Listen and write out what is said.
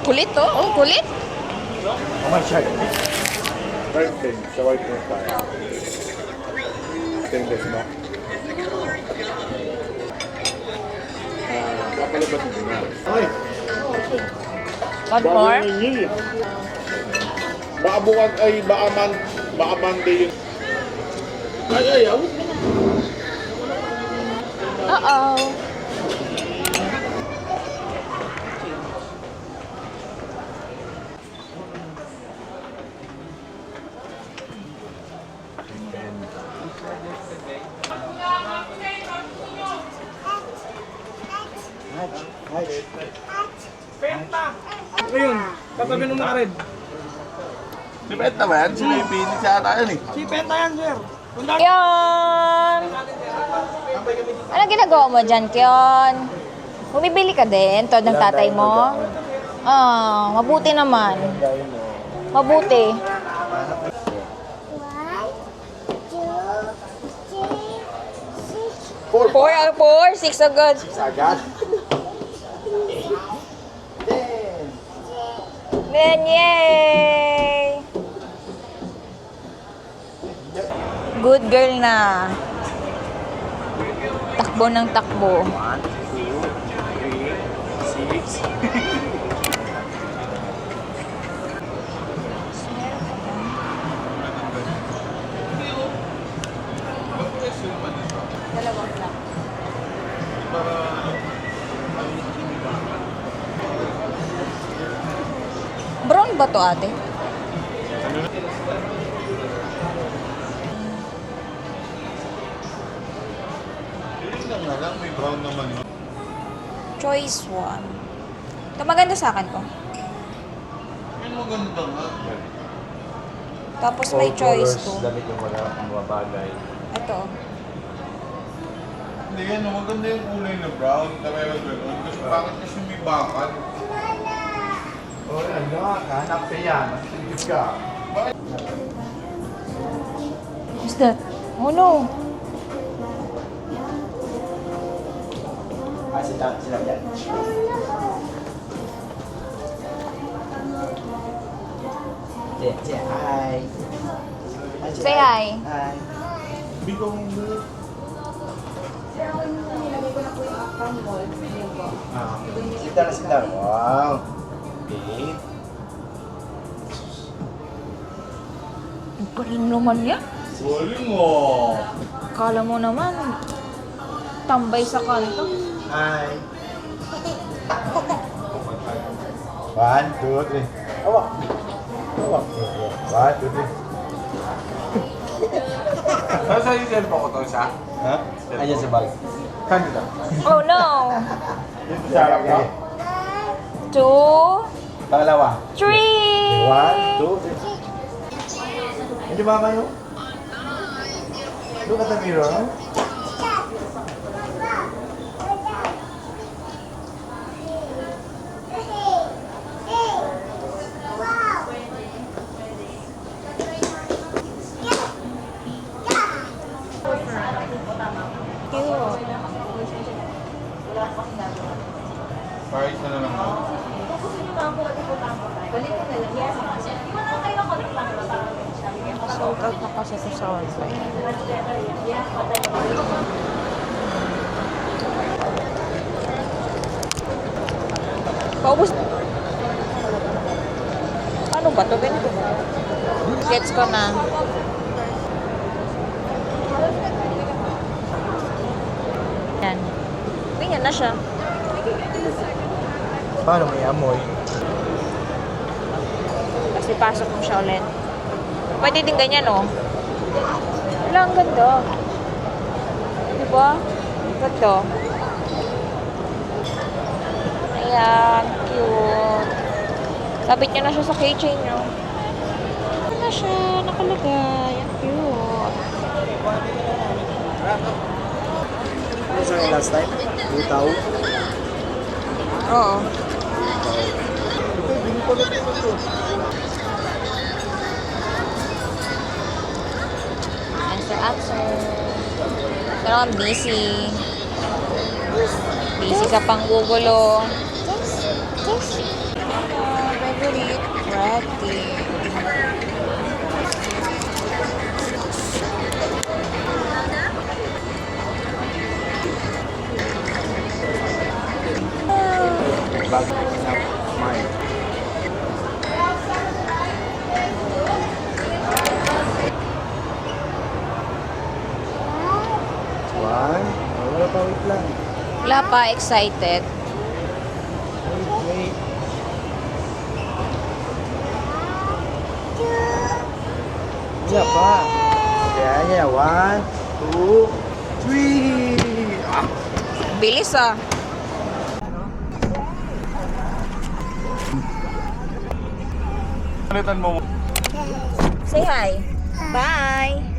Kulit to. Oh, kulit. How much are you? Right thing, so I can try. Think this no? Kapalibat mo na. Ay! One more? Baka bukas ay baka Monday yun. Ay, ayaw. Uh-oh. Ayun, tatabi nung nakared. Si Penta ba yan? Sila yung pinis yata yan eh. Si Penta yan, sir. Kyon! Ano ginagawa mo dyan, Kyon? Bumibili ka din, to ng tatay mo? Ah, mabuti naman. Mabuti. 4, 6 agad. Sagad. Then, yay! Good girl na. Takbo ng takbo. 1, 2, 3, 6. Dalawang lang. Brown ba to, ate? May brown naman. Choice 1. Ito maganda sa akin ko. May maganda nga. Tapos may choice 2. Damit yung mga bagay. Ito. Hindi yan, maganda yung kulay na brown. Kamay mo gano'n. Kasi bakit kasi may bakal? Oh, ano ka? Hanap ka yan. Sige ka. What's that? Oh no. Sila yan. Hi. Say hi. Hi. Bigong mo. Sita na sila. Wow. Okay. Ang galing naman yan. Galing mo. Akala mo naman, tambay sa kanto. Hi. 1, 2, 3. Awak. Awak. 1, 2, 3. Saan yung cellphone ko to siya? Ha? Ayan sa bag. Kanina. Oh no. Dito sa harap ko. 2, Pangalawa. 3. 1, 2, 3. Hindi ba kayo? Look at the mirror. Cute. Paris na lang ako. Sold out na kasi ito sa wifi. Paubos. Ano ba ito? Ganito ba? Gets ko na. Yan. Ganyan na siya. Paano may amoy? Tapos ipasok mo siya ulit. Pwede din ganyan, oh. Wala, ang ganda. Diba? Ganda. Ayan, cute. Sabit niya na siya sa keychain niyo. Ano na siya, nakalagay. Ang cute. Ano sa last time? Butaw? Oo. Answer. Pero I'm busy. Busy sa panggugulo. Favorite. Ready. Bago na kumain. One. Oh, wala pa, wait lang. Wala pa, excited. Wait. Wala pa. Kaya niya. One, two, three. Ah. Bilis ah. Palitan mo. Say hi. Bye.